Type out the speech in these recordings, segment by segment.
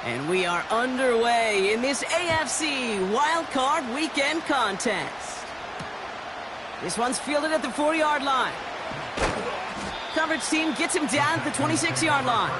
And we are underway in this AFC Wildcard Weekend contest. This one's fielded at the 40-yard line. Coverage team gets him down at the 26-yard line.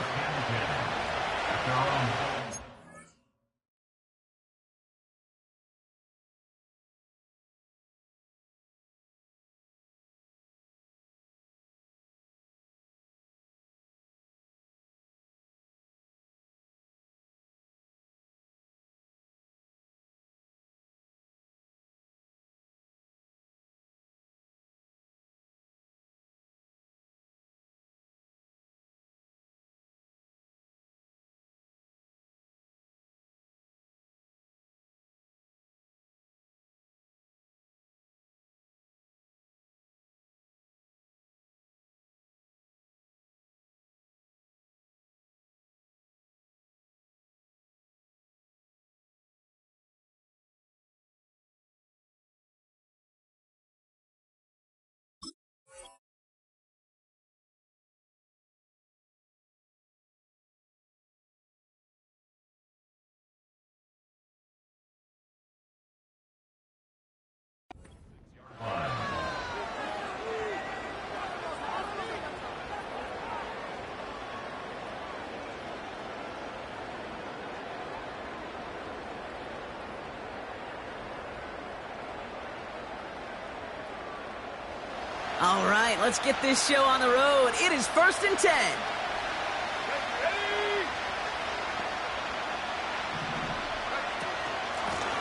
All right, let's get this show on the road. It is 1st and 10.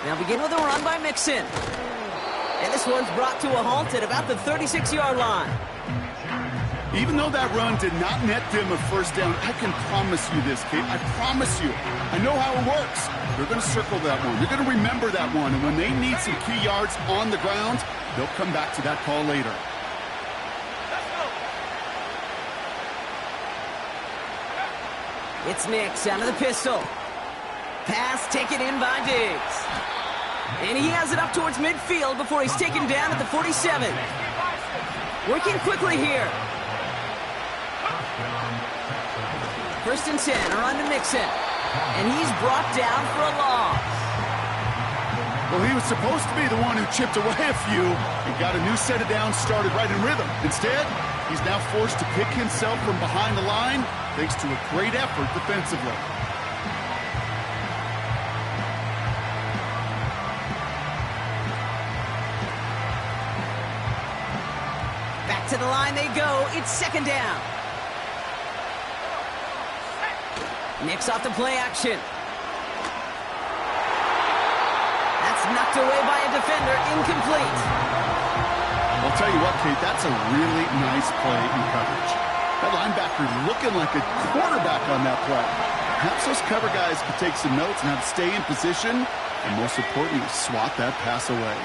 Now begin with a run by Mixon. And this one's brought to a halt at about the 36-yard line. Even though that run did not net them a first down, I can promise you this, Kate. I promise you. I know how it works. They're going to circle that one. They're going to remember that one. And when they need some key yards on the ground, they'll come back to that call later. It's Nix out of the pistol. Pass taken in by Diggs. And he has it up towards midfield before he's taken down at the 47. Working quickly here. 1st and 10, a run to Mixon. And he's brought down for a loss. Well, he was supposed to be the one who chipped away a few and got a new set of downs started right in rhythm. Instead, he's now forced to pick himself from behind the line thanks to a great effort defensively. Back to the line they go. It's 2nd down. Nix off the play action. That's knocked away by a defender. Incomplete. I'll tell you what, Kate, that's a really nice play in coverage. That linebacker looking like a quarterback on that play. Perhaps those cover guys could take some notes and have to stay in position, and most importantly, swat that pass away.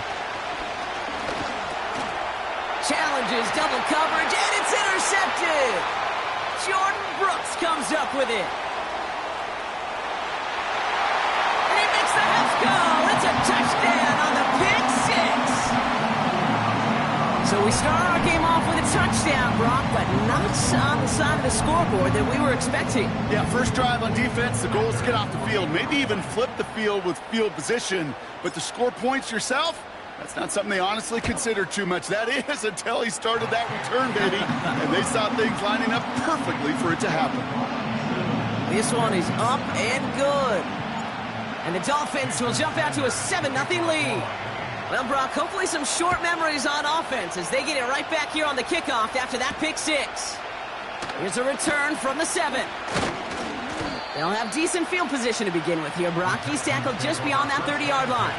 Challenges double coverage, and it's intercepted. Jordan Brooks comes up with it. And he makes the half goal. It's a touchdown on the pick six. So we start our game off with a touchdown, Brock, but not on the side of the scoreboard that we were expecting. Yeah, first drive on defense, the goal is to get off the field, maybe even flip the field with field position, but to score points yourself, that's not something they honestly consider too much. That is until he started that return, baby, and they saw things lining up perfectly for it to happen. This one is up and good. And the Dolphins will jump out to a 7-0 lead. Well, Brock, hopefully some short memories on offense as they get it right back here on the kickoff after that pick six. Here's a return from the 7. They'll have decent field position to begin with here, Brock. He's tackled just beyond that 30-yard line.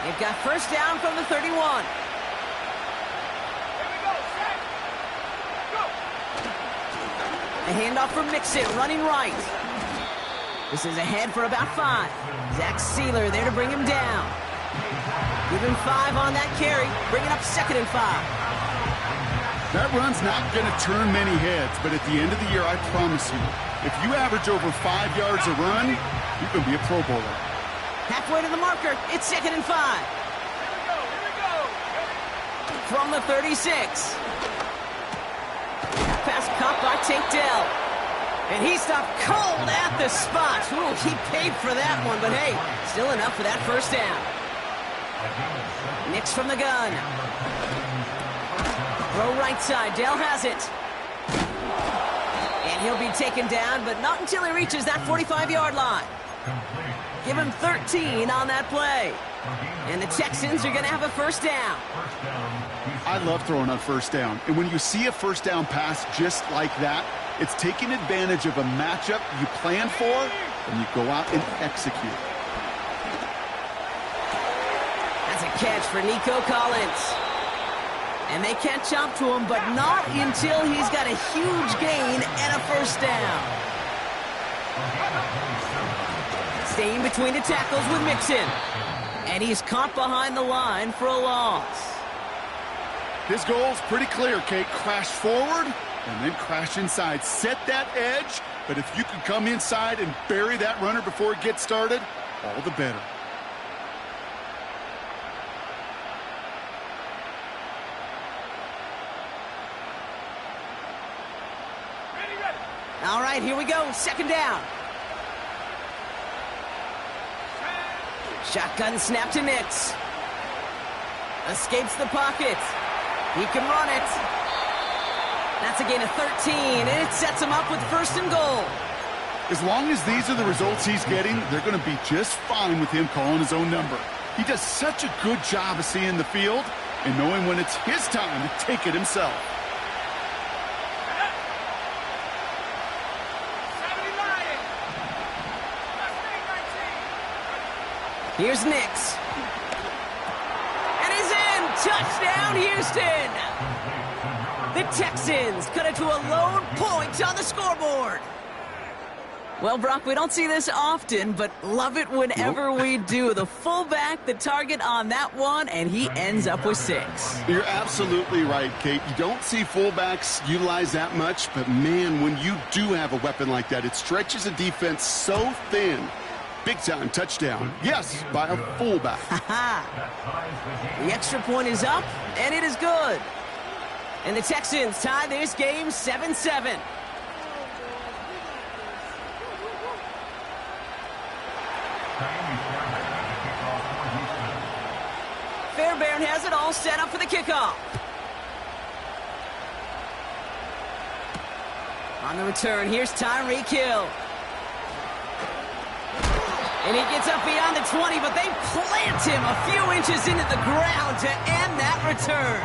They've got first down from the 31. A handoff from Mixon, running right. This is ahead for about 5. Zach Sealer there to bring him down. Give him 5 on that carry, bringing up 2nd and 5. That run's not going to turn many heads, but at the end of the year, I promise you, if you average over 5 yards a run, you're going to be a Pro Bowler. Halfway to the marker, it's 2nd and 5. from the 36. Pass caught by Tank Dell. And he stopped cold at the spot. Ooh, he paid for that one, but hey, still enough for that first down. Nix from the gun. Throw right side. Dell has it. And he'll be taken down, but not until he reaches that 45-yard line. Give him 13 on that play. And the Texans are going to have a first down. I love throwing on first down. And when you see a first down pass just like that, it's taking advantage of a matchup you plan for, and you go out and execute. That's a catch for Nico Collins. And they catch up to him, but not until he's got a huge gain and a first down. Staying between the tackles with Mixon. And he's caught behind the line for a loss. His goal's pretty clear, Kate. Crash forward and then crash inside. Set that edge, but if you can come inside and bury that runner before it gets started, all the better. All right, here we go. Second down. Shotgun snap to Nix. Escapes the pocket. He can run it. That's a gain of 13, and it sets him up with first and goal. As long as these are the results he's getting, they're going to be just fine with him calling his own number. He does such a good job of seeing the field and knowing when it's his time to take it himself. Here's Nix. And he's in! Touchdown, Houston! The Texans cut it to a lone point on the scoreboard. Well, Brock, we don't see this often, but love it whenever we do. The fullback, the target on that one, and he ends up with 6. You're absolutely right, Kate. You don't see fullbacks utilize that much, but man, when you do have a weapon like that, it stretches a defense so thin. Big-time touchdown. Yes, by a fullback. The extra point is up, and it is good. And the Texans tie this game 7-7. Fairbairn has it all set up for the kickoff. On the return, here's Tyreek Hill. And he gets up beyond the 20, but they plant him a few inches into the ground to end that return.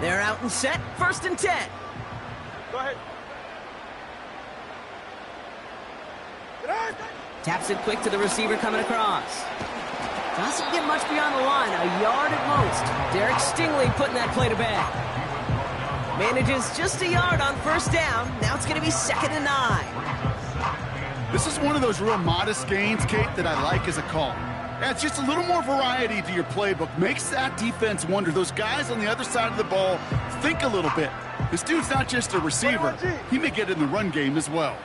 They're out and set, 1st and 10. Go ahead. Taps it quick to the receiver coming across. Doesn't get much beyond the line, a yard at most. Derek Stingley putting that play to bed. Manages just a yard on first down. Now it's going to be 2nd and 9. This is one of those real modest gains, Kate, that I like as a call. Adds just a little more variety to your playbook. Makes that defense wonder. Those guys on the other side of the ball think a little bit. This dude's not just a receiver. He may get in the run game as well.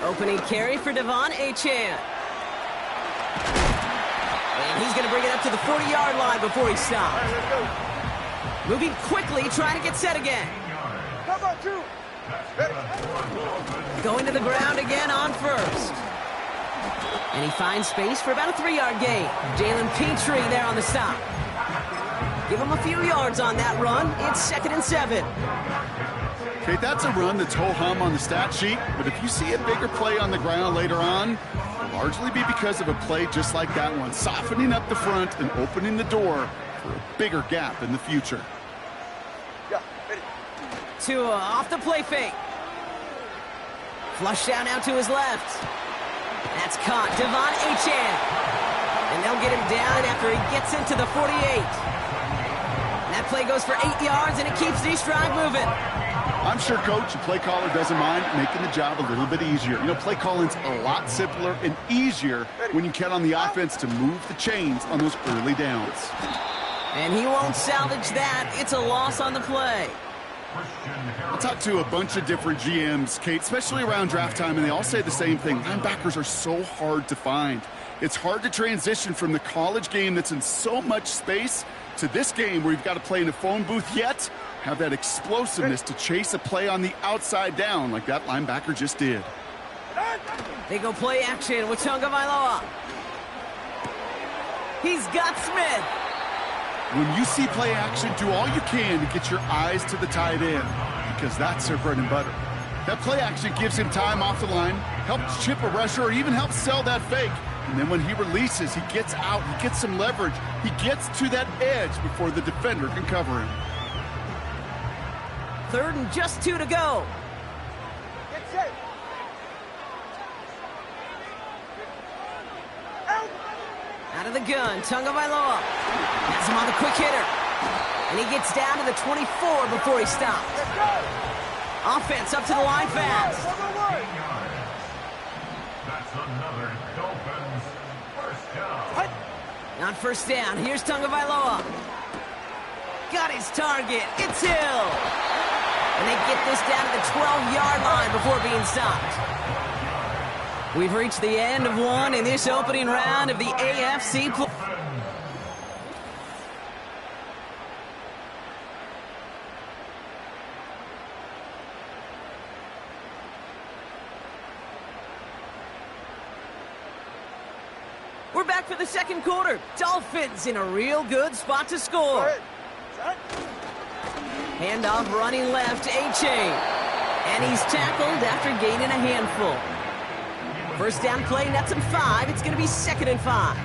Opening carry for Devon Achane. And he's going to bring it up to the 40-yard line before he stops. Moving quickly, trying to get set again. Going to the ground again on first. And he finds space for about a 3-yard gain. Jalen Petrie there on the stop. Give him a few yards on that run. It's 2nd and 7. Okay, that's a run that's ho-hum on the stat sheet, but if you see a bigger play on the ground later on, it'll largely be because of a play just like that one, softening up the front and opening the door for a bigger gap in the future. Tua off the play fake. Flush down out to his left. That's caught. Devon Achane. And they'll get him down after he gets into the 48. And that play goes for 8 yards, and it keeps this drive moving. I'm sure coach and play caller doesn't mind making the job a little bit easier. You know, play calling's a lot simpler and easier when you count on the offense to move the chains on those early downs. And he won't salvage that. It's a loss on the play. I talked to a bunch of different GMs, Kate, especially around draft time, and they all say the same thing. Linebackers are so hard to find. It's hard to transition from the college game that's in so much space to this game where you've got to play in a phone booth, yet have that explosiveness to chase a play on the outside down like that linebacker just did. They go play action with Tagovailoa. He's got Smith. When you see play action, do all you can to get your eyes to the tight end, because that's their bread and butter. That play action gives him time off the line, helps chip a rusher, or even helps sell that fake. And then when he releases, he gets out, he gets some leverage. He gets to that edge before the defender can cover him. 3rd and just 2 to go. Get set. Out of the gun, Tagovailoa has him on the quick hitter. And he gets down to the 24 before he stops. Offense up to the line fast. That's another Dolphins first down. On 1st down, here's Tagovailoa. Got his target. It's Hill. And they get this down to the 12-yard line before being stopped. We've reached the end of one in this opening round of the AFC play. We're back for the 2nd quarter. Dolphins in a real good spot to score. Handoff running left, A-Chain. And he's tackled after gaining a handful. 1st down play, nets him 5. It's going to be 2nd and 5.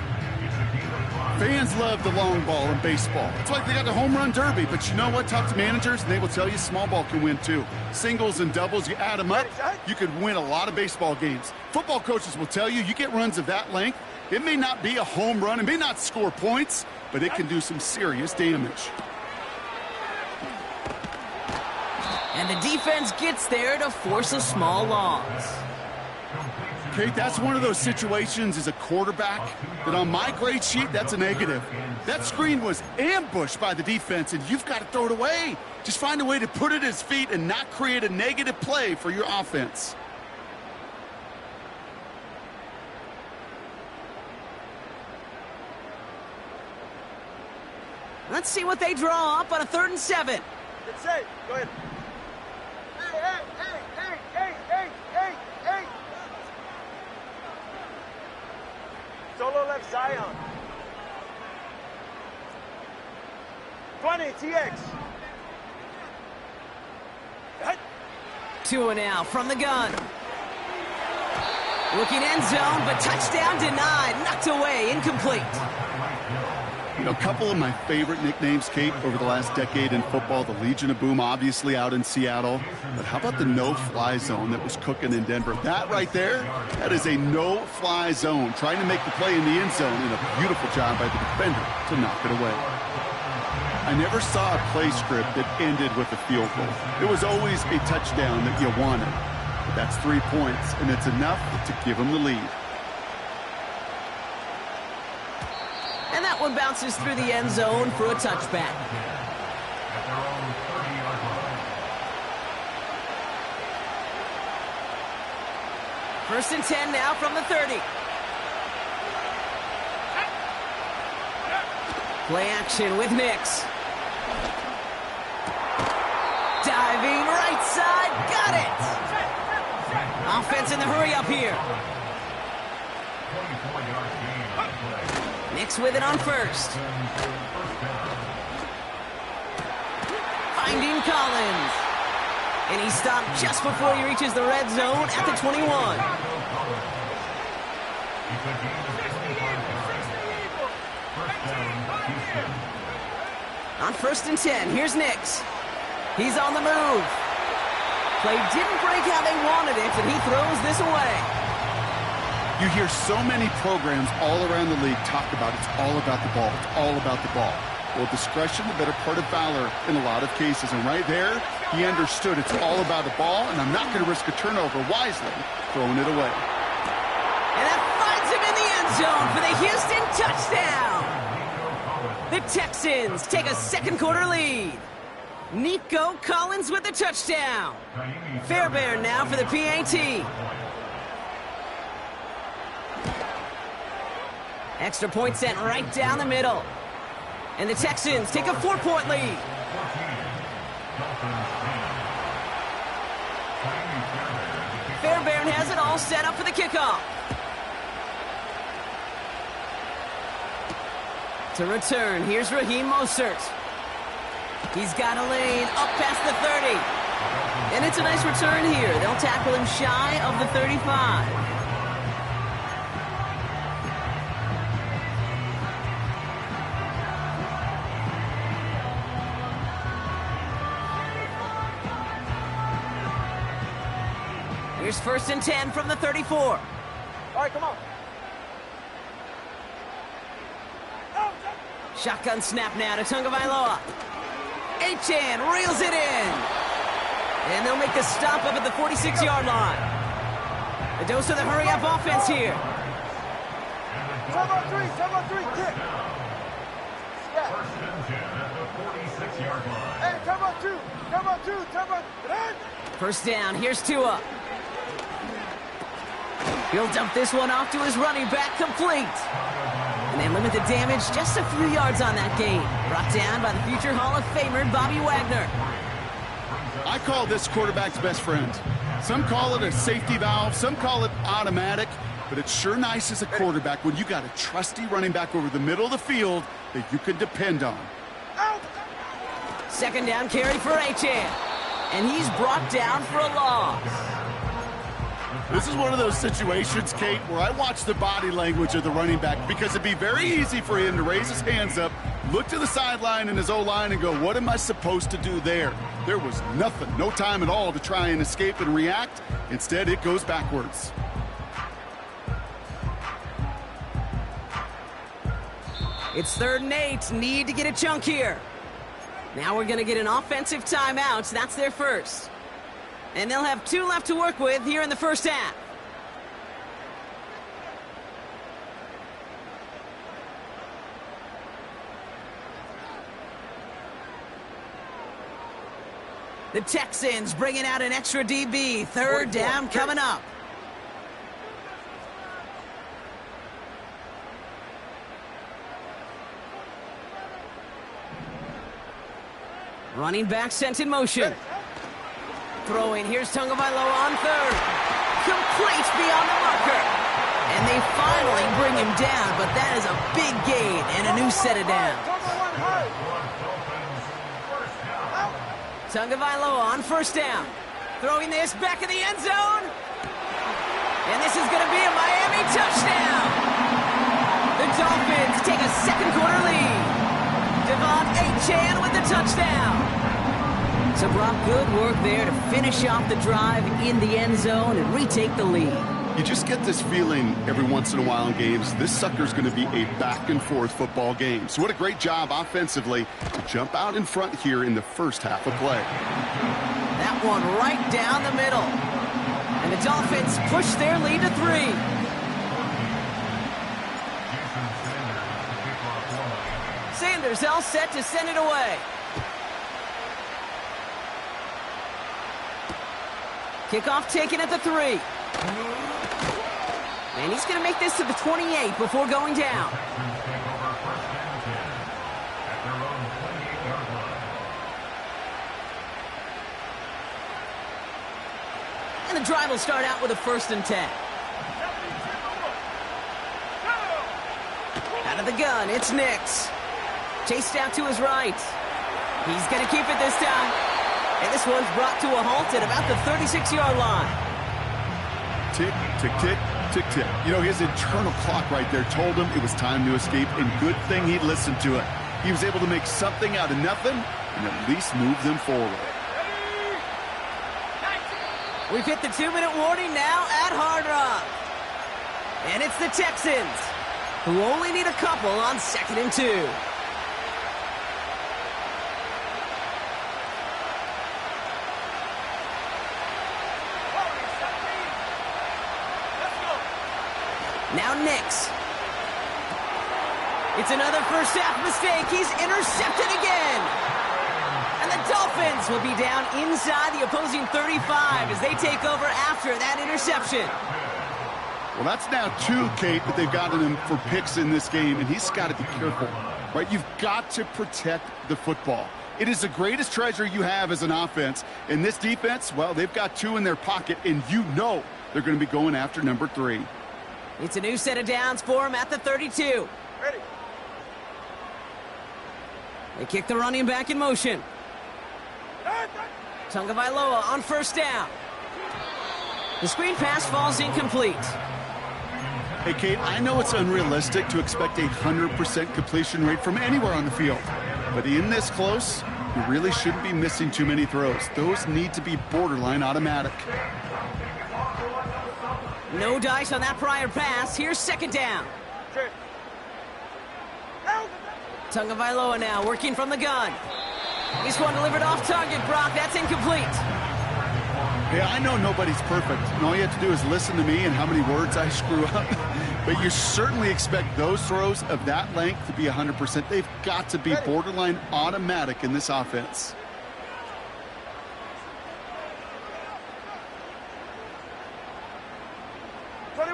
Fans love the long ball in baseball. It's like they got the home run derby, but you know what? Talk to managers, and they will tell you small ball can win too. Singles and doubles, you add them up, you could win a lot of baseball games. Football coaches will tell you, you get runs of that length, it may not be a home run, it may not score points, but it can do some serious damage. And the defense gets there to force a small loss. Kate, that's one of those situations as a quarterback that on my grade sheet, that's a negative. That screen was ambushed by the defense, and you've got to throw it away. Just find a way to put it at his feet and not create a negative play for your offense. Let's see what they draw up on a 3rd and 7. Get set. Go ahead. Hey. Solo left Zion. 20, TX. 2 and out from the gun. Looking end zone, but touchdown denied. Knocked away, incomplete. You know, a couple of my favorite nicknames, Kate, over the last decade in football. The Legion of Boom, obviously, out in Seattle. But how about the no-fly zone that was cooking in Denver? That right there, that is a no-fly zone. Trying to make the play in the end zone, and a beautiful job by the defender to knock it away. I never saw a play script that ended with a field goal. It was always a touchdown that you wanted. But that's 3 points, and it's enough to give them the lead. And that one bounces through the end zone for a touchback. First and 10 now from the 30. Play action with Nix. Diving right side, got it! Offense in the hurry up here. Nix with it on 1st. Finding Collins. And he stopped just before he reaches the red zone at the 21. On 1st and 10, here's Nix. He's on the move. Play didn't break how they wanted it, and he throws this away. You hear so many programs all around the league talk about it's all about the ball. It's all about the ball. Well, discretion, the better part of valor in a lot of cases. And right there, he understood it's all about the ball, and I'm not going to risk a turnover wisely, throwing it away. And that finds him in the end zone for the Houston touchdown. The Texans take a second quarter lead. Nico Collins with the touchdown. Fairbairn now for the PAT. Extra point sent right down the middle. And the Texans take a 4-point lead. Fairbairn has it all set up for the kickoff. To return, here's Raheem Mostert. He's got a lane up past the 30. And it's a nice return here. They'll tackle him shy of the 35. Here's 1st and 10 from the 34. All right, come on. Shotgun snap now to Tagovailoa. Achane reels it in. And they'll make the stop up at the 46-yard line. A dose of the hurry-up offense here. Turbo 3, kick. Yeah. 1st and 10 at the 46-yard line. Hey, turbo 2. 1st down, here's Tua. He'll dump this one off to his running back, complete. And they limit the damage just a few yards on that gain. Brought down by the future Hall of Famer, Bobby Wagner. I call this quarterback's best friend. Some call it a safety valve, some call it automatic, but it's sure nice as a quarterback when you got a trusty running back over the middle of the field that you can depend on. 2nd down carry for Achane. And he's brought down for a loss. This is one of those situations, Kate, where I watch the body language of the running back because it'd be very easy for him to raise his hands up, look to the sideline in his O-line and go, what am I supposed to do there? There was nothing, no time at all to try and escape and react. Instead, it goes backwards. It's 3rd and 8. Need to get a chunk here. Now we're going to get an offensive timeout. That's their first. And they'll have 2 left to work with here in the 1st half. The Texans bringing out an extra DB. 3rd down coming up. Running back sent in motion. Throwing, here's Tagovailoa on 3rd. Complete beyond the marker. And they finally bring him down, but that is a big gain and a new set of downs. Tagovailoa on 1st down. Throwing this back in the end zone. And this is going to be a Miami touchdown. The Dolphins take a second quarter lead. Devon Achane with the touchdown. So Brock, good work there to finish off the drive in the end zone and retake the lead. You just get this feeling every once in a while in games, this sucker's going to be a back-and-forth football game. So what a great job offensively to jump out in front here in the 1st half of play. That one right down the middle. And the Dolphins push their lead to 3. Sanders all set to send it away. Kickoff taken at the 3. And he's going to make this to the 28 before going down. And the drive will start out with a 1st and 10. Out of the gun, it's Nix. Chased out to his right. He's going to keep it this time. And this one's brought to a halt at about the 36-yard line. Tick, tick, tick, tick, tick. You know, his internal clock right there told him it was time to escape, and good thing he listened to it. He was able to make something out of nothing and at least move them forward. We've hit the 2-minute warning now at Hard Rock. And it's the Texans, who only need a couple on 2nd and 2. Now Nix. It's another first half mistake. He's intercepted again. And the Dolphins will be down inside the opposing 35 as they take over after that interception. Well, that's now 2, Kate, that they've gotten him for picks in this game, and he's got to be careful, right? You've got to protect the football. It is the greatest treasure you have as an offense. In this defense, well, they've got 2 in their pocket, and you know they're going to be going after number 3. It's a new set of downs for him at the 32. Ready. They kick the running back in motion. Tagovailoa on first down. The screen pass falls incomplete. Hey, Kate, I know it's unrealistic to expect a 100% completion rate from anywhere on the field. But in this close, you really shouldn't be missing too many throws. Those need to be borderline automatic. No dice on that prior pass. Here's second down. Okay. Tagovailoa now working from the gun. This one delivered off target, Brock. That's incomplete. Yeah, I know nobody's perfect, and all you have to do is listen to me and how many words I screw up. But you certainly expect those throws of that length to be 100%. They've got to be borderline automatic in this offense.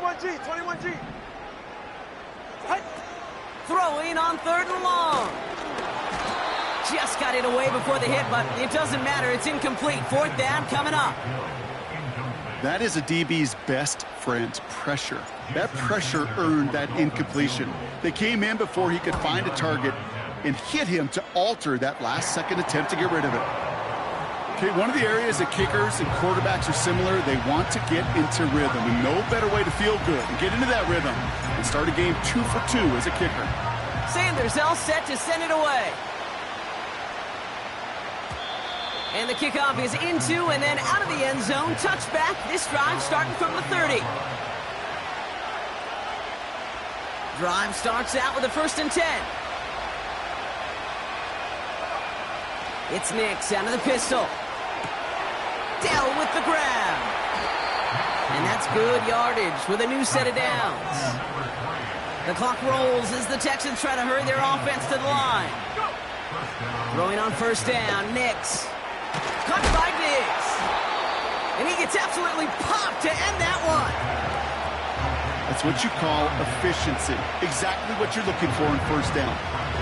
$21G. Throwing on third and long. Just got it away before the hit, but it doesn't matter. It's incomplete. Fourth down coming up. That is a DB's best friend, pressure. That pressure earned that incompletion. They came in before he could find a target and hit him to alter that last-second attempt to get rid of it. Okay, one of the areas that kickers and quarterbacks are similar, they want to get into rhythm, and no better way to feel good and get into that rhythm and start a game 2 for 2 as a kicker. Sanders all set to send it away. And the kickoff is into and then out of the end zone. Touchback. This drive starting from the 30. Drive starts out with a 1st and 10. It's Nix out of the pistol. Dell with the grab. And that's good yardage with a new set of downs. The clock rolls as the Texans try to hurry their offense to the line. Throwing on first down, Nix. Caught by Diggs. And he gets absolutely popped to end that one. That's what you call efficiency. Exactly what you're looking for in first down.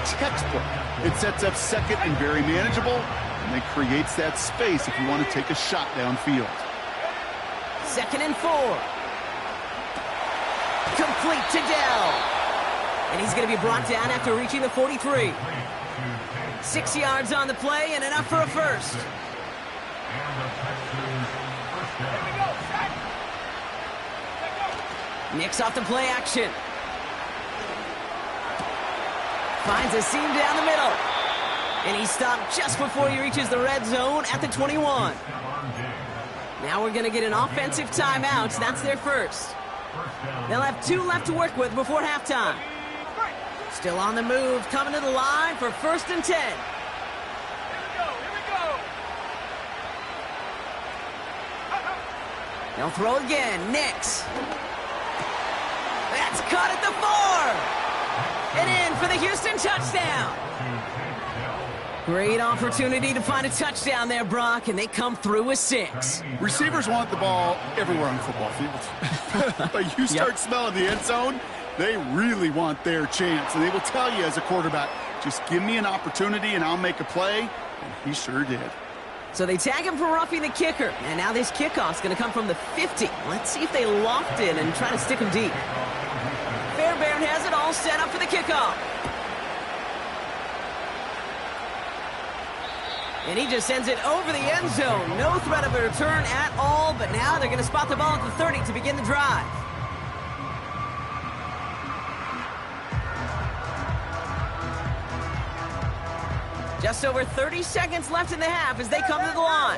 Textbook. It sets up second and very manageable, and then creates that space if you want to take a shot downfield. 2nd and 4. Complete to Dell. And he's going to be brought down after reaching the 43. 6 yards on the play and enough for a first. Nix off the play action. Finds a seam down the middle. And he stopped just before he reaches the red zone at the 21. Now we're going to get an offensive timeout. That's their first. They'll have 2 left to work with before halftime. Still on the move, coming to the line for 1st and 10. Here we go. They'll throw again. Nix. That's caught at the 4. And in for the Houston touchdown. Great opportunity to find a touchdown there, Brock, and they come through with 6. Receivers want the ball everywhere on the football field. But you start smelling the end zone, they really want their chance. And they will tell you as a quarterback, just give me an opportunity and I'll make a play. And he sure did. So they tag him for roughing the kicker. And now this kickoff's going to come from the 50. Let's see if they locked in and try to stick him deep. Fairbairn has it all set up for the kickoff. And he just sends it over the end zone. No threat of a return at all, but now they're going to spot the ball at the 30 to begin the drive. Just over 30 seconds left in the half as they come to the line.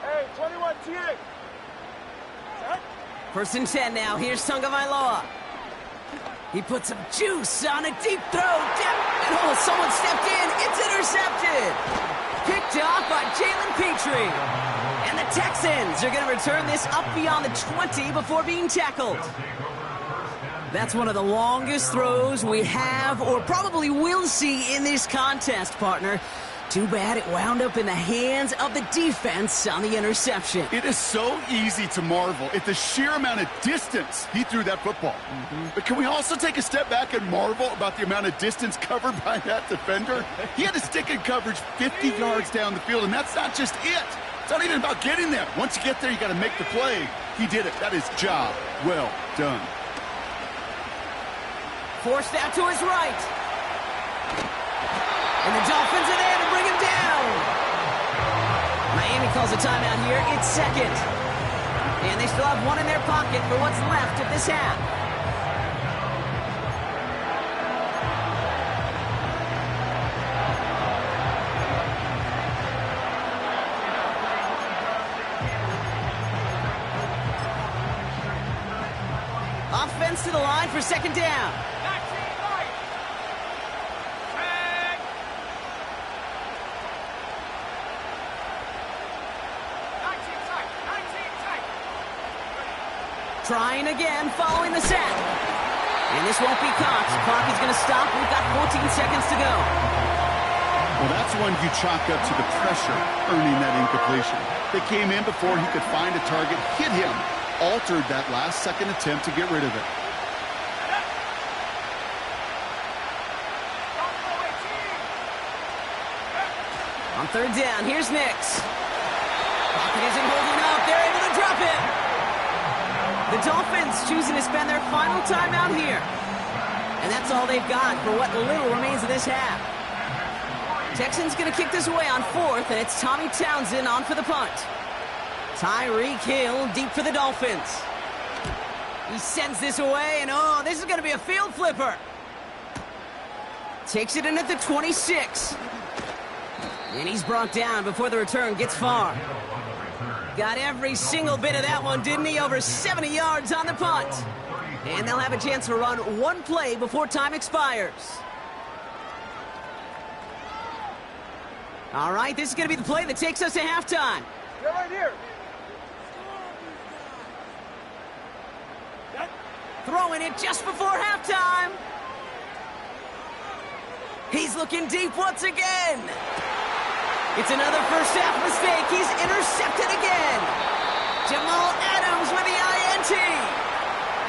Hey, 21 TA. 1st and 10 now. Here's Tagovailoa. He puts some juice on a deep throw. Oh, someone stepped in. It's intercepted. Picked off by Jalen Petrie. And the Texans are going to return this up beyond the 20 before being tackled. That's one of the longest throws we have or probably will see in this contest, partner. Too bad it wound up in the hands of the defense on the interception. It is so easy to marvel at the sheer amount of distance he threw that football. But can we also take a step back and marvel about the amount of distance covered by that defender? He had to stick in coverage 50 yards down the field, and that's not just it. It's not even about getting there. Once you get there, you got to make the play. He did it. That is job well done. Forced out to his right. And the Dolphins are there to bring him down. Miami calls a timeout here. It's second. And they still have one in their pocket for what's left of this half. Offense to the line for second down. Trying again, following the sack. And this won't be caught. Clock is going to stop. We've got 14 seconds to go. Well, that's one you chalk up to the pressure earning that incompletion. They came in before he could find a target, hit him, altered that last-second attempt to get rid of it. On third down, here's Nix. Pocket isn't holding up. They're able to drop it. The Dolphins choosing to spend their final timeout here. And that's all they've got for what little remains of this half. Texans going to kick this away on fourth, and it's Tommy Townsend on for the punt. Tyreek Hill deep for the Dolphins. He sends this away, and oh, this is going to be a field flipper. Takes it in at the 26. And he's brought down before the return gets far. Got every single bit of that one, didn't he? Over 70 yards on the punt. And they'll have a chance to run one play before time expires. All right, this is going to be the play that takes us to halftime. They're right here. Throwing it just before halftime. He's looking deep once again. It's another first half mistake. He's intercepted again. Jamal Adams with the INT.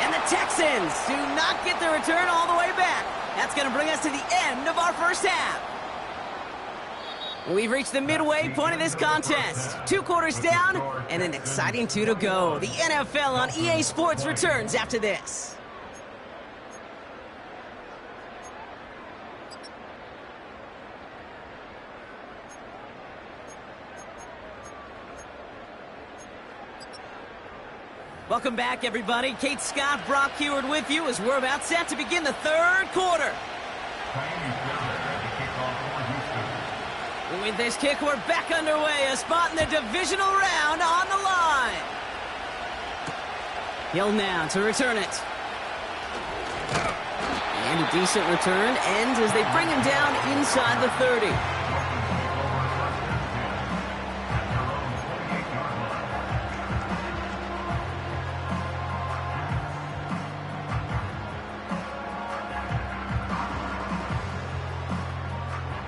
And the Texans do not get the return all the way back. That's going to bring us to the end of our first half. We've reached the midway point of this contest. 2 quarters down and an exciting 2 to go. The NFL on EA Sports returns after this. Welcome back, everybody. Kate Scott, Brock Heward with you as we're about set to begin the third quarter. With this kick, we're back underway. A spot in the divisional round on the line. Hill now to return it. And a decent return ends as they bring him down inside the 30.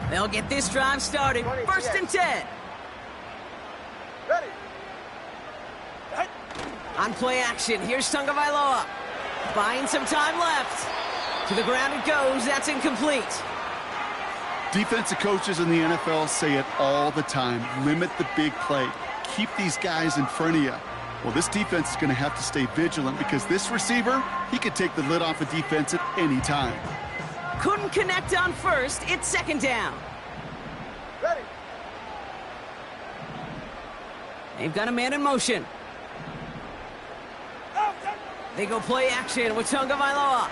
They'll get this drive started. First and 10. Ready. On play action, here's Tagovailoa. Buying some time left. To the ground it goes. That's incomplete. Defensive coaches in the NFL say it all the time. Limit the big play. Keep these guys in front of you. Well, this defense is going to have to stay vigilant because this receiver, he could take the lid off a defense at any time. Couldn't connect on first. It's second down. Ready. They've got a man in motion. They go play action with Tagovailoa.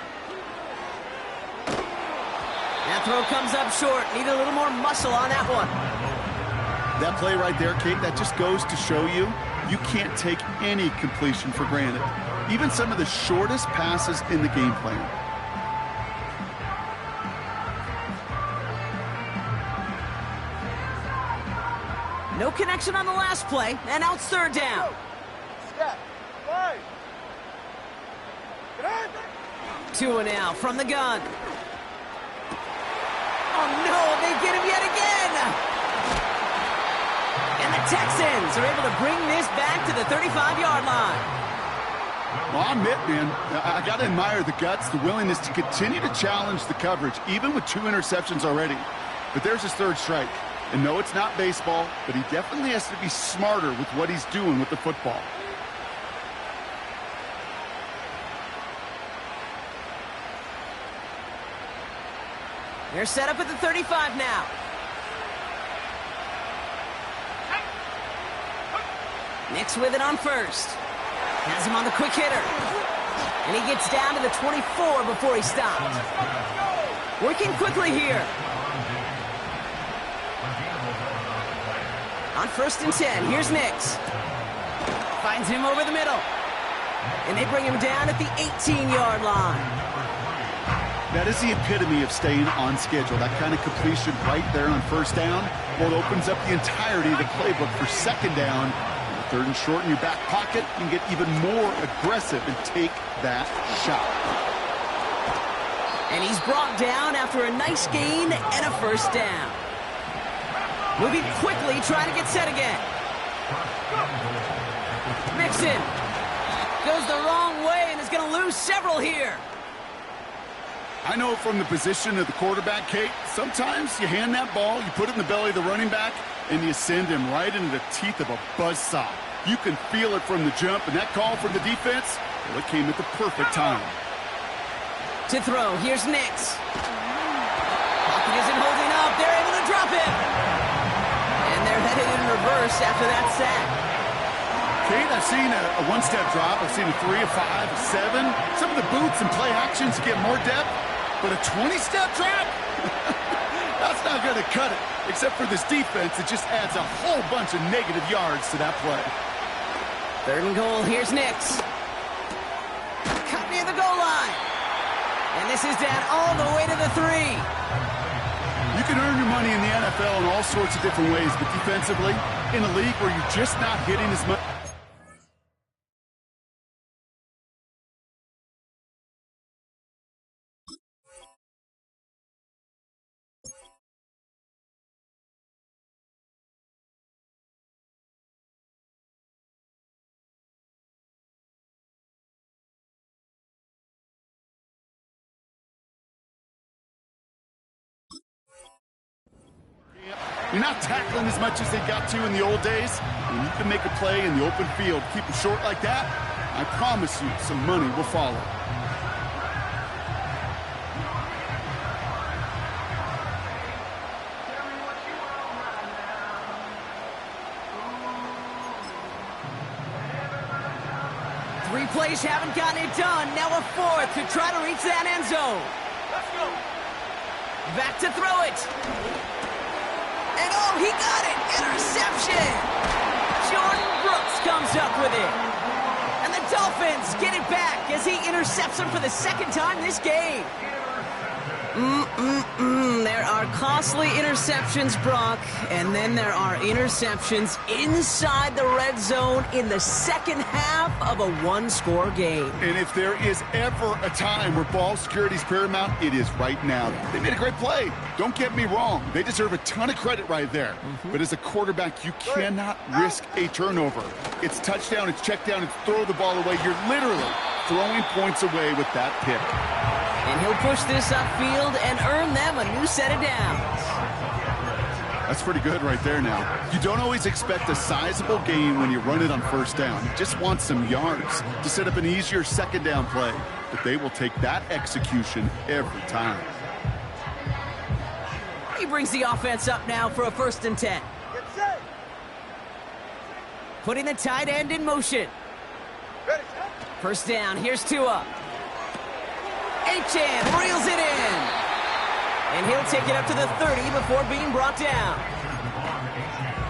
That throw comes up short. Need a little more muscle on that one. That play right there, Kate, that just goes to show you can't take any completion for granted. Even some of the shortest passes in the game plan. No connection on the last play, and now it's third down. Step. Line. Get on. Two and out from the gun. Oh no, they get him yet again! And the Texans are able to bring this back to the 35-yard line. Well, I'll admit, man, I got to admire the guts, the willingness to continue to challenge the coverage, even with 2 interceptions already. But there's his third strike. And no, it's not baseball, but he definitely has to be smarter with what he's doing with the football. They're set up at the 35 now. Nix with it on first. Has him on the quick hitter. And he gets down to the 24 before he stops. Working quickly here. On first and 10, here's Nix. Finds him over the middle. And they bring him down at the 18-yard line. That is the epitome of staying on schedule. That kind of completion right there on first down. Well, it opens up the entirety of the playbook for second down. Third and short in your back pocket, you can get even more aggressive and take that shot. And he's brought down after a nice gain and a first down. Moving quickly, trying to get set again. Mixon goes the wrong way and is going to lose several here. I know from the position of the quarterback, Kate, sometimes you hand that ball, you put it in the belly of the running back, and you send him right into the teeth of a buzzsaw. You can feel it from the jump, and that call from the defense, well, it came at the perfect time. To throw, here's Nix. Pocket isn't holding up. They're able to drop him. And they're headed in reverse after that sack. Kate, I've seen a one-step drop. I've seen a 3, a 5, a 7. Some of the boots and play actions get more depth, but a 20-step drop? That's not going to cut it. Except for this defense, it just adds a whole bunch of negative yards to that play. Third and goal, here's Nix. Cut near the goal line. And this is down all the way to the 3. You can earn your money in the NFL in all sorts of different ways, but defensively, in a league where you're just not hitting as much. You're not tackling as much as they got to in the old days. When you can make a play in the open field, keep it short like that, I promise you some money will follow. Three plays haven't gotten it done. Now a fourth to try to reach that end zone. Let's go. Back to throw it. And oh, he got it! Interception! Jordan Brooks comes up with it. And the Dolphins get it back as he intercepts him for the second time this game. There are costly interceptions, Brock, and then there are interceptions inside the red zone in the second half of a one-score game. And if there is ever a time where ball security is paramount, it is right now. They made a great play. Don't get me wrong. They deserve a ton of credit right there. But as a quarterback, you cannot risk a turnover. It's touchdown, it's check down, it's throw the ball away. You're literally throwing points away with that pick. And he'll push this upfield and earn them a new set of downs. That's pretty good right there now. You don't always expect a sizable gain when you run it on first down. You just want some yards to set up an easier second down play. But they will take that execution every time. He brings the offense up now for a first and 10. Get set. Putting the tight end in motion. Ready, set. First down, here's Tua. Achane reels it in. And he'll take it up to the 30 before being brought down.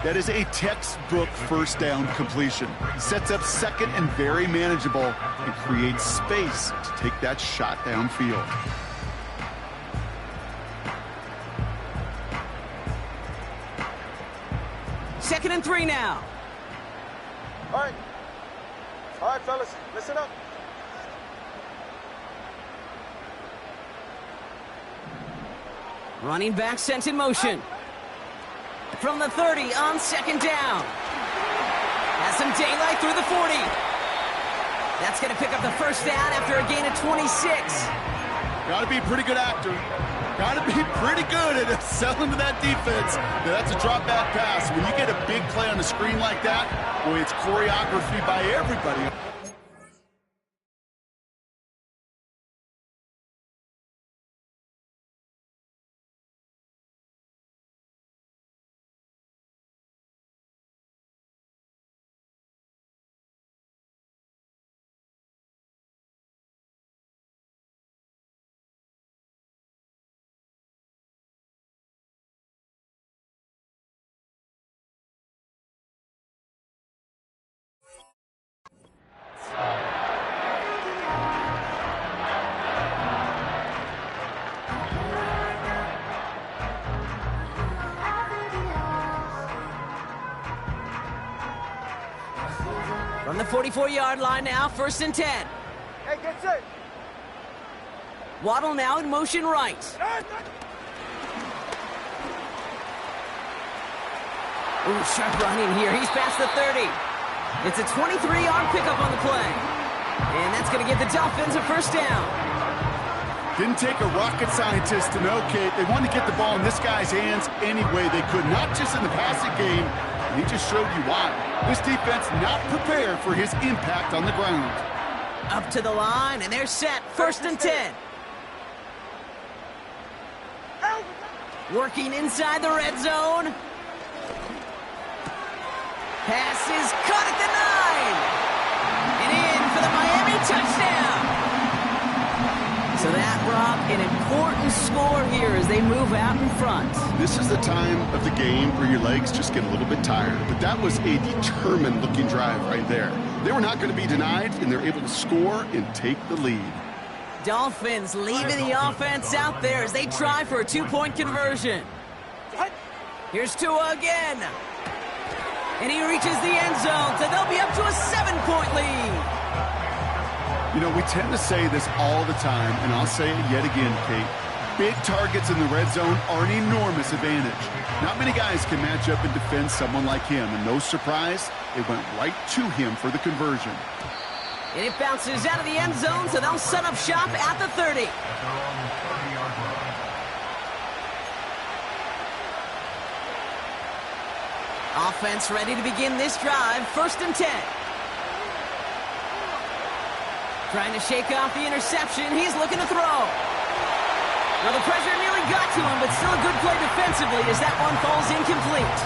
That is a textbook first down completion. Sets up second and very manageable and creates space to take that shot downfield. 2nd and 3 now. All right, fellas, listen up. Running back sent in motion. From the 30 on 2nd down. Has some daylight through the 40. That's going to pick up the first down after a gain of 26. Got to be a pretty good actor. Got to be pretty good at selling to that defense. That's a drop back pass. When you get a big play on the screen like that, boy, it's choreography by everybody. From the 44-yard line now, 1st and 10. Hey, get set. Waddle now in motion right. Ooh, sharp running here. He's past the 30. It's a 23-yard pickup on the play. And that's going to give the Dolphins a first down. Didn't take a rocket scientist to know, Kate. They wanted to get the ball in this guy's hands any way they could, not just in the passing game. And he just showed you why. This defense not prepared for his impact on the ground. Up to the line, and they're set. 1st and 10. Working inside the red zone. Pass is caught at the 9. And in for the Miami touchdown. So that, Brock, an important score here as they move out in front. This is the time of the game where your legs just get a little bit tired. But that was a determined-looking drive right there. They were not going to be denied, and they're able to score and take the lead. Dolphins leaving the offense out there as they try for a 2-point conversion. Here's Tua again. And he reaches the end zone, so they'll be up to a 7-point lead. You know, we tend to say this all the time, and I'll say it yet again, Kate. Big targets in the red zone are an enormous advantage. Not many guys can match up and defend someone like him, and no surprise, it went right to him for the conversion. And it bounces out of the end zone, so they'll set up shop at the 30. Offense ready to begin this drive. 1st and 10. Trying to shake off the interception. He's looking to throw. Well, the pressure nearly got to him, but still a good play defensively as that one falls incomplete.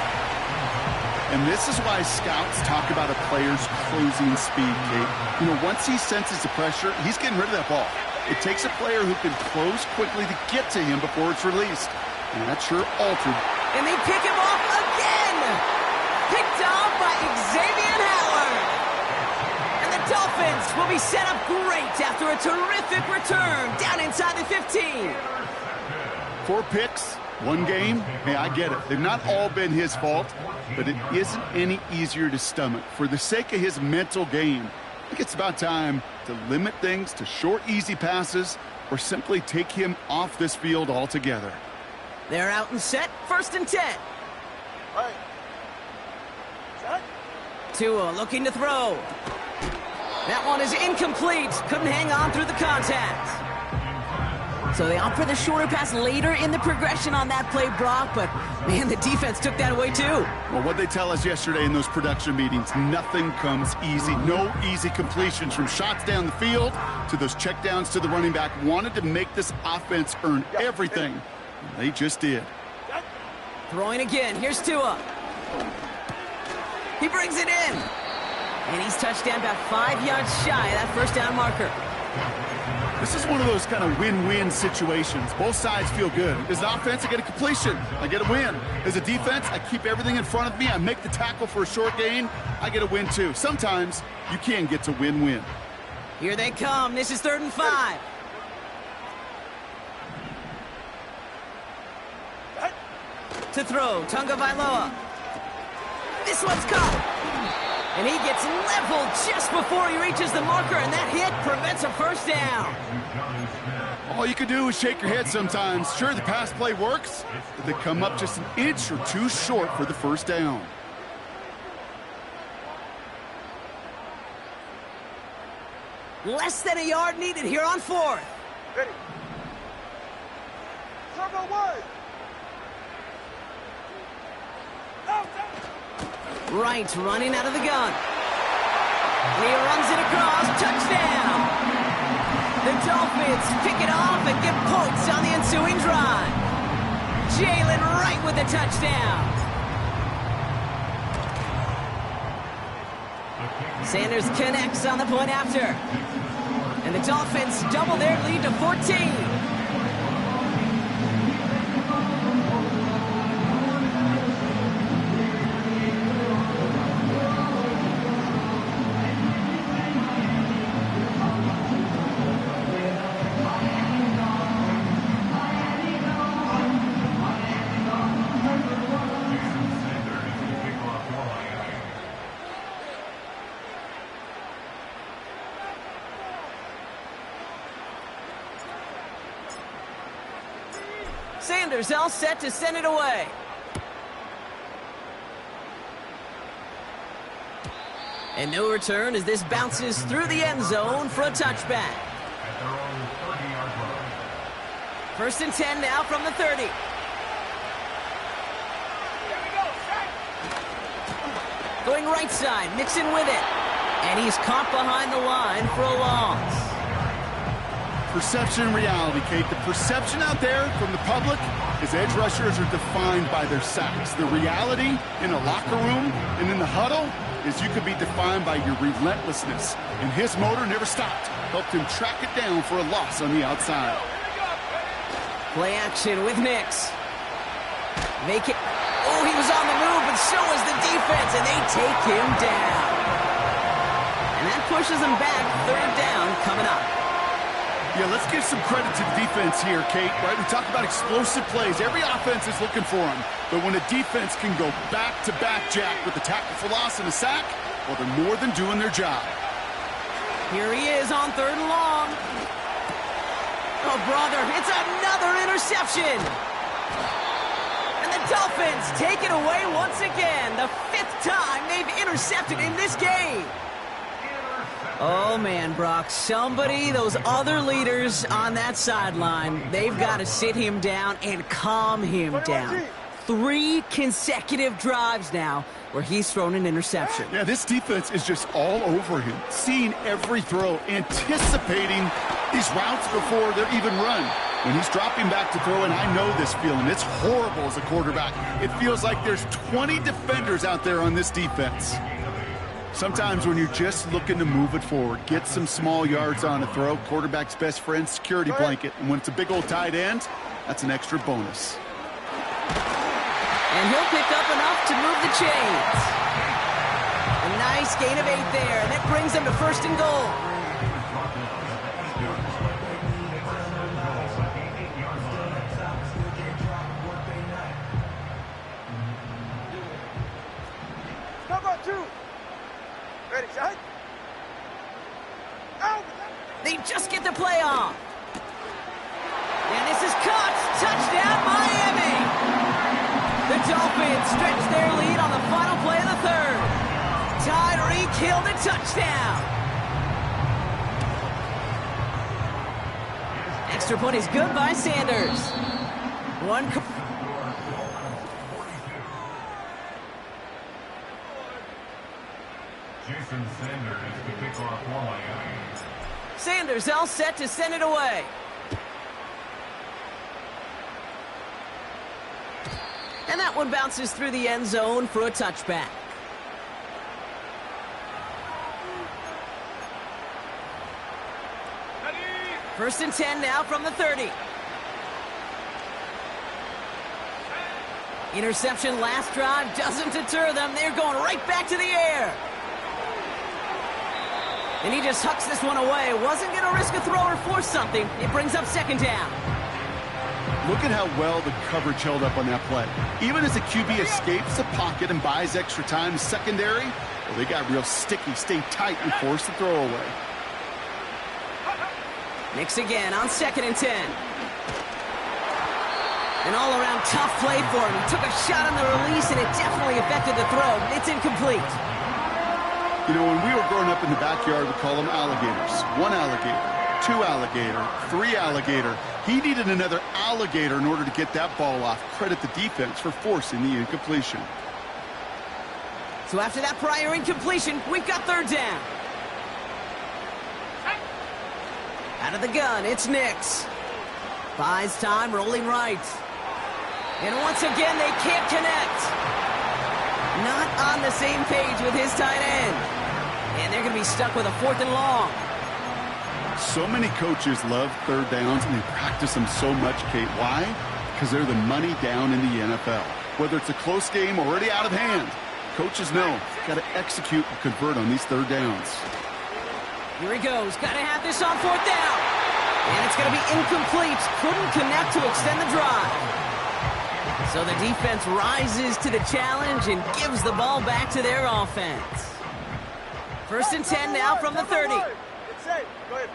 And this is why scouts talk about a player's closing speed, Kate. You know, once he senses the pressure, he's getting rid of that ball. It takes a player who can close quickly to get to him before it's released. And that sure altered. And they pick him off again! Picked off by Xavier Howard! And the Dolphins will be set up great after a terrific return down inside the 15. 4 picks, 1 game. Hey, I get it. They've not all been his fault, but it isn't any easier to stomach. For the sake of his mental game, I think it's about time to limit things to short, easy passes or simply take him off this field altogether. They're out and set. 1st and 10. All right. Set. Tua looking to throw. That one is incomplete. Couldn't hang on through the contact. So they opt for the shorter pass later in the progression on that play, Brock, but man, the defense took that away too. Well, what they tell us yesterday in those production meetings, nothing comes easy. No easy completions from shots down the field to those checkdowns to the running back. Wanted to make this offense earn everything. They just did. Throwing again. Here's Tua. He brings it in. And he's touched down about 5 yards shy of that first down marker. This is one of those kind of win-win situations. Both sides feel good. As an offense, I get a completion. I get a win. As a defense, I keep everything in front of me. I make the tackle for a short gain. I get a win, too. Sometimes you can get to win-win. Here they come. This is 3rd and 5. To throw, Tunga Vailoa. This one's caught. And he gets leveled just before he reaches the marker, and that hit prevents a first down. All you can do is shake your head sometimes. Sure, the pass play works, but they come up just an inch or two short for the first down. Less than a yard needed here on fourth. Ready. Turbo one. Wright running out of the gun. And he runs it across. Touchdown! The Dolphins pick it off and get points on the ensuing drive. Jalen Wright with the touchdown. Sanders connects on the point after. And the Dolphins double their lead to 14. Sanders all set to send it away. And no return as this bounces through the end zone for a touchback. First and 10 now from the 30. Going right side, Mixon with it. And he's caught behind the line for a loss. Perception and reality, Kate. The perception out there from the public is edge rushers are defined by their sacks. The reality in a locker room and in the huddle is you could be defined by your relentlessness. And his motor never stopped. Helped him track it down for a loss on the outside. Play action with Nix. Make it. Oh, he was on the move, but so was the defense, and they take him down. And that pushes him back. Third down coming up. Yeah, let's give some credit to the defense here, Kate, right? We talk about explosive plays. Every offense is looking for them. But when a defense can go back-to-back, Jack, with a tackle for loss and a sack, well, they're more than doing their job. Here he is on third and long. Oh, brother, it's another interception. And the Dolphins take it away once again. The 5th time they've intercepted in this game. Oh, man, Brock, those other leaders on that sideline, they've got to sit him down and calm him down. 3 consecutive drives now where he's thrown an interception. Yeah, this defense is just all over him, seeing every throw, anticipating these routes before they're even run. When he's dropping back to throw, and I know this feeling, it's horrible as a quarterback. It feels like there's 20 defenders out there on this defense. Sometimes when you're just looking to move it forward, get some small yards on a throw, quarterback's best friend, security blanket. And when it's a big old tight end, that's an extra bonus. And he'll pick up enough to move the chains. A nice gain of 8 there, and that brings them to first and goal. Cover 2. Ready, set. Out. They just get the play off. And this is caught. Touchdown, Miami. The Dolphins stretch their lead on the final play of the 3rd. Tyreek Hill the touchdown. Extra point is good by Sanders. Jason Sanders to kick off for Miami. Sanders all set to send it away. And that one bounces through the end zone for a touchback. First and 10 now from the 30. Interception last drive doesn't deter them. They're going right back to the air. And he just hucks this one away. Wasn't going to risk a throw or force something. It brings up second down. Look at how well the coverage held up on that play. Even as the QB escapes the pocket and buys extra time secondary, well, they got real sticky, stay tight, and force the throw away. Nix again on 2nd and 10. An all-around tough play for him. He took a shot on the release, and it definitely affected the throw. It's incomplete. You know, when we were growing up in the backyard, we call them alligators. 1 alligator, 2 alligator, 3 alligator. He needed another alligator in order to get that ball off. Credit the defense for forcing the incompletion. So after that prior incompletion, we've got 3rd down. Out of the gun, it's Nix. Buys time, rolling right. And once again, they can't connect. Not on the same page with his tight end. And they're going to be stuck with a 4th and long. So many coaches love 3rd downs, and they practice them so much, Kate. Why? Because they're the money down in the NFL. Whether it's a close game already out of hand, coaches know got to execute and convert on these 3rd downs. Here he goes. Got to have this on 4th down. And it's going to be incomplete. Couldn't connect to extend the drive. So the defense rises to the challenge and gives the ball back to their offense. 1st and 10 now from the 30. It's safe. Go ahead.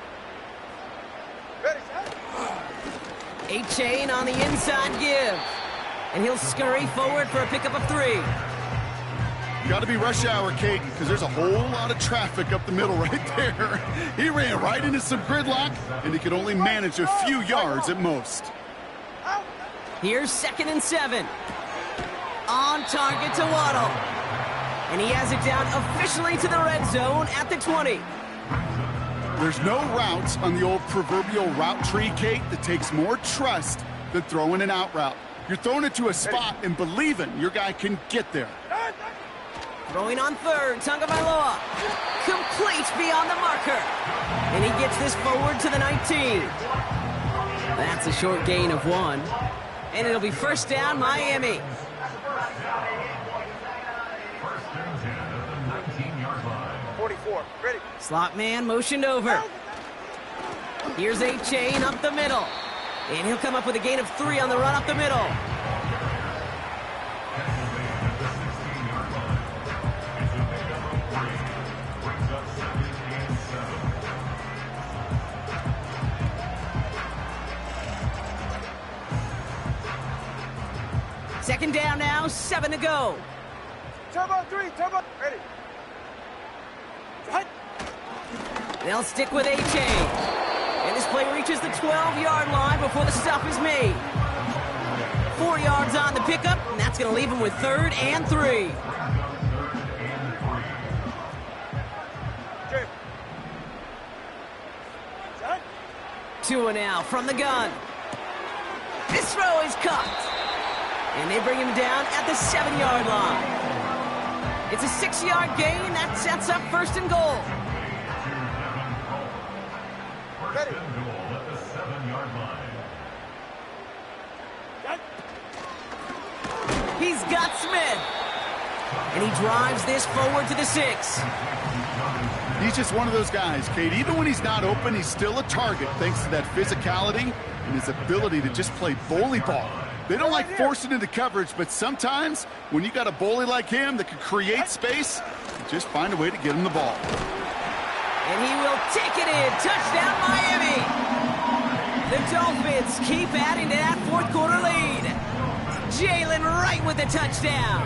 Ready, set. A-Chain on the inside give. And he'll scurry forward for a pickup of 3. Got to be rush hour, Kate, because there's a whole lot of traffic up the middle right there. He ran right into some gridlock, and he could only manage a few yards at most. Here's 2nd and 7. On target to Waddle. And he has it down officially to the red zone at the 20. There's no routes on the old proverbial route tree, Kate, that takes more trust than throwing an out route. You're throwing it to a spot and believing your guy can get there. Throwing on 3rd, Tagovailoa. Complete beyond the marker. And he gets this forward to the 19. That's a short gain of 1. And it'll be 1st down, Miami. 44. Ready. Slot man motioned over. Here's A-Chain up the middle. And he'll come up with a gain of 3 on the run up the middle. Second down now, 7 to go. Turbo 3. Turbo. Ready. Set. They'll stick with A-Chain. And this play reaches the 12-yard line before the stop is made. 4 yards on the pickup, and that's going to leave him with 3rd and 3. Okay. Set. Tua now from the gun. This throw is caught. And they bring him down at the 7-yard line. It's a 6-yard gain. That sets up 1st and goal. Ready. At the 7-yard line. Set. He's got Smith. And he drives this forward to the 6. He's just one of those guys, Kate. Even when he's not open, he's still a target thanks to that physicality and his ability to just play bully ball. They don't like forcing into coverage, but sometimes when you got a bully like him that can create space, you just find a way to get him the ball. And he will take it in. Touchdown, Miami. The Dolphins keep adding to that 4th quarter lead. Jalen Wright with the touchdown.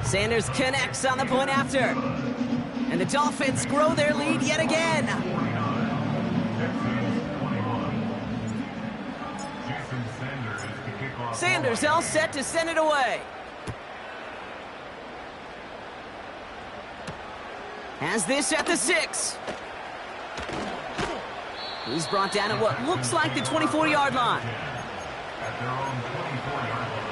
Sanders connects on the point after. And the Dolphins grow their lead yet again. Sanders all set to send it away. Has this at the 6. He's brought down at what looks like the 24-yard line. At their own 24-yard line.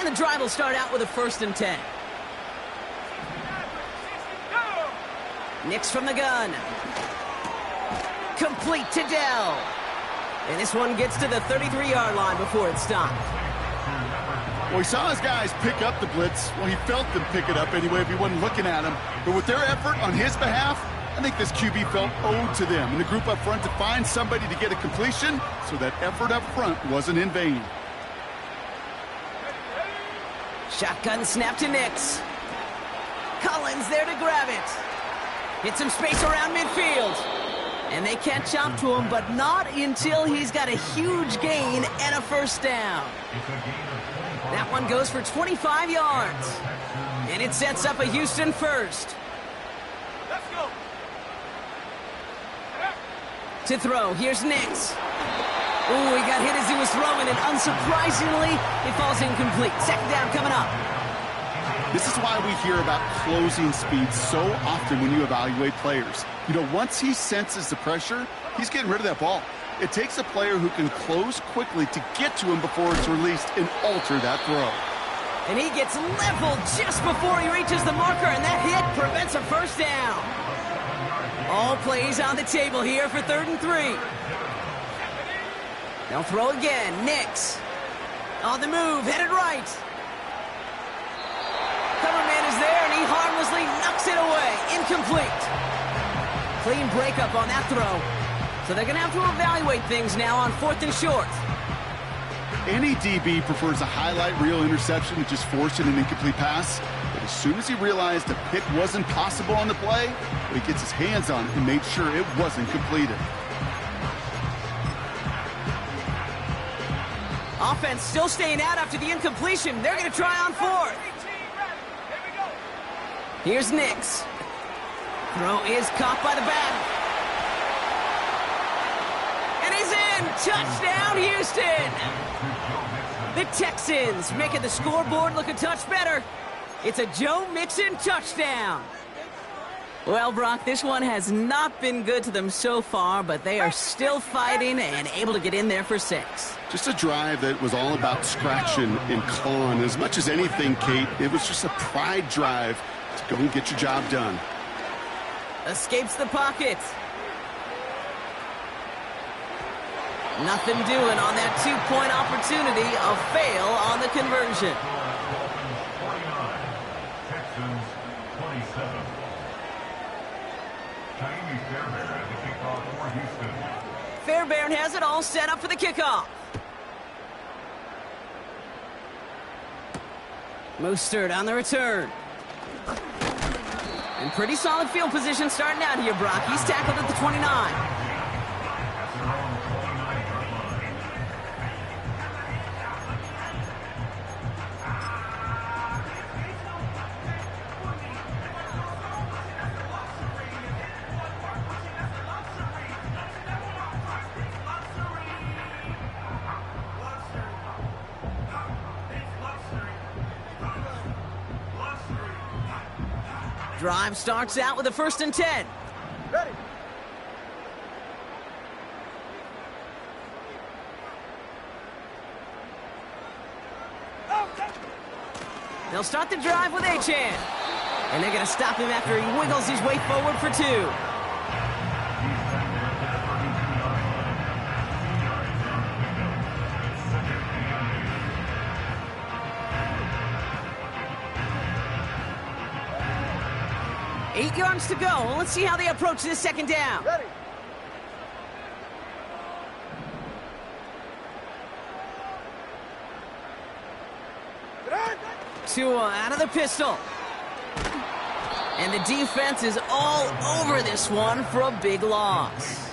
And the drive will start out with a 1st and 10. Nix from the gun. Complete to Dell. And this one gets to the 33-yard line before it's stopped. Well, he saw his guys pick up the blitz. Well, he felt them pick it up anyway if he wasn't looking at him. But with their effort on his behalf, I think this QB felt owed to them and the group up front to find somebody to get a completion, so that effort up front wasn't in vain. Shotgun snap to Nix. Collins there to grab it. Hit some space around midfield. And they catch up to him, but not until he's got a huge gain and a first down. That one goes for 25 yards. And it sets up a Houston first. Let's go. To throw, here's Nix. Ooh, he got hit as he was throwing, and unsurprisingly, it falls incomplete. Second down coming up. This is why we hear about closing speed so often when you evaluate players. You know, once he senses the pressure, he's getting rid of that ball. It takes a player who can close quickly to get to him before it's released and alter that throw. And he gets leveled just before he reaches the marker, and that hit prevents a first down. All plays on the table here for 3rd and 3. They'll throw again. Nix on the move, headed right. Cover man is there, and he harmlessly knocks it away. Incomplete. Clean breakup on that throw. So they're going to have to evaluate things now on 4th and short. Any DB prefers a highlight reel interception to just forcing an incomplete pass. But as soon as he realized a pick wasn't possible on the play, he gets his hands on it and made sure it wasn't completed. Offense still staying out after the incompletion. They're going to try on 4th. Here's Nix. Throw is caught by the back. And he's in. Touchdown, Houston. The Texans making the scoreboard look a touch better. It's a Joe Mixon touchdown. Well, Brock, this one has not been good to them so far, but they are still fighting and able to get in there for 6. Just a drive that was all about scratching and clawing. As much as anything, Kate, it was just a pride drive to go and get your job done. Escapes the pocket. Nothing doing on that 2-point opportunity. A fail on the conversion. 49, Texans 27. Chinese Fairbairn at the kickoff for Houston. Fairbairn has it all set up for the kickoff. Mostert on the return. And pretty solid field position starting out here, Brock. He's tackled at the 29. At their own 29-yard line. Drive starts out with a 1st and 10. Ready. They'll start the drive with Achane. And they're going to stop him after he wiggles his way forward for 2. Eight yards to go. Let's see how they approach this 2nd down. Ready. Tua out of the pistol. And the defense is all over this one for a big loss.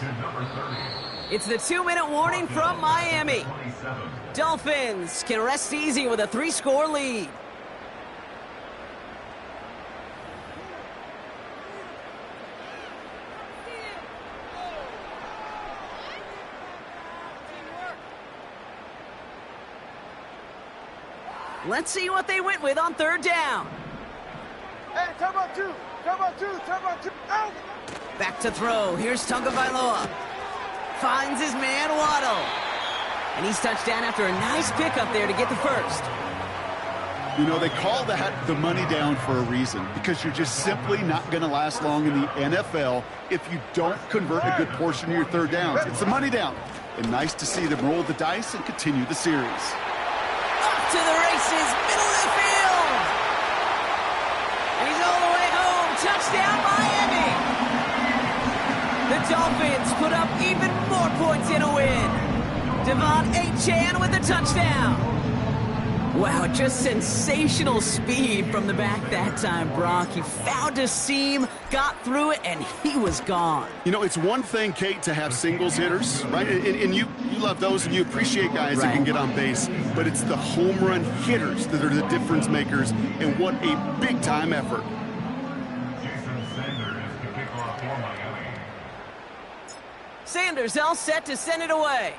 It's the 2-minute warning from Miami. Dolphins can rest easy with a 3-score lead. Let's see what they went with on 3rd down. Hey, turbo 2. Turbo 2. Turbo 2. Out. Back to throw. Here's Tagovailoa. Finds his man Waddle. And he's touched down after a nice pickup there to get the first. You know, they call that the money down for a reason, because you're just simply not going to last long in the NFL if you don't convert a good portion of your 3rd downs. It's the money down. And nice to see them roll the dice and continue the series. to the races, middle of the field. And he's all the way home. Touchdown, Miami. The Dolphins put up even more points in a win. Devon Achane with the touchdown. Wow, just sensational speed from the back that time, Brock. He found a seam, got through it, and he was gone. You know, it's one thing, Kate, to have singles hitters, right? And you love those, and you appreciate guys that can get on base. But it's the home run hitters that are the difference makers, and what a big-time effort. Jason Sanders to kick off for Miami. Sanders all set to send it away.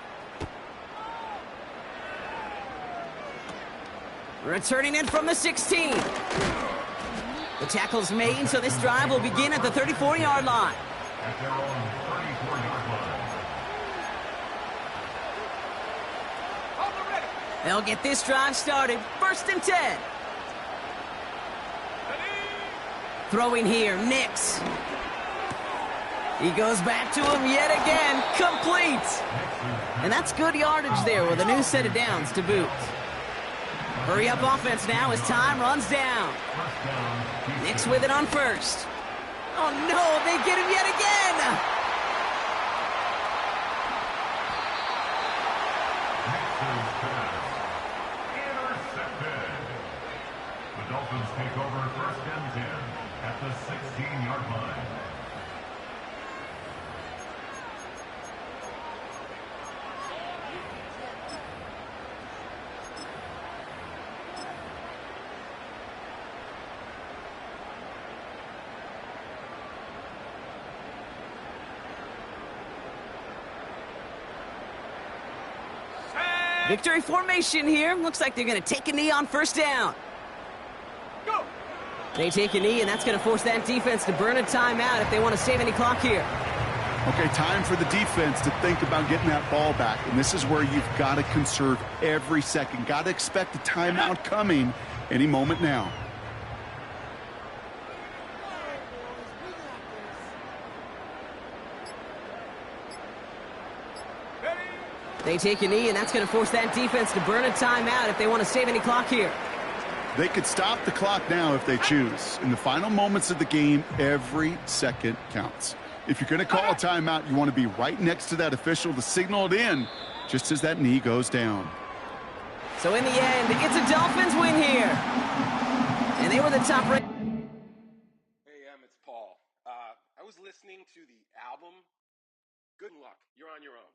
Returning in from the 16. The tackle's made, so this drive will begin at the 34-yard line. At their own 34-yard line. They'll get this drive started. 1st and 10. Throwing here, Nix. He goes back to him yet again. Complete. And that's good yardage there with a new set of downs to boot. Hurry up offense now as time runs down. Nix with it on 1st. Oh no, they get him yet again. Intercepted. The Dolphins take over 1st and 10 at the 16-yard line. Victory formation here. Looks like they're going to take a knee on 1st down. Go! They take a knee, and that's going to force that defense to burn a timeout if they want to save any clock here. Okay, time for the defense to think about getting that ball back. And this is where you've got to conserve every second. Got to expect a timeout coming any moment now. They take a knee, and that's going to force that defense to burn a timeout if they want to save any clock here. They could stop the clock now if they choose. In the final moments of the game, every second counts. If you're going to call a timeout, you want to be right next to that official to signal it in just as that knee goes down. So in the end, it's a Dolphins win here. And they were the top ranked. Hey, it's Paul. I was listening to the album. Good luck. You're on your own.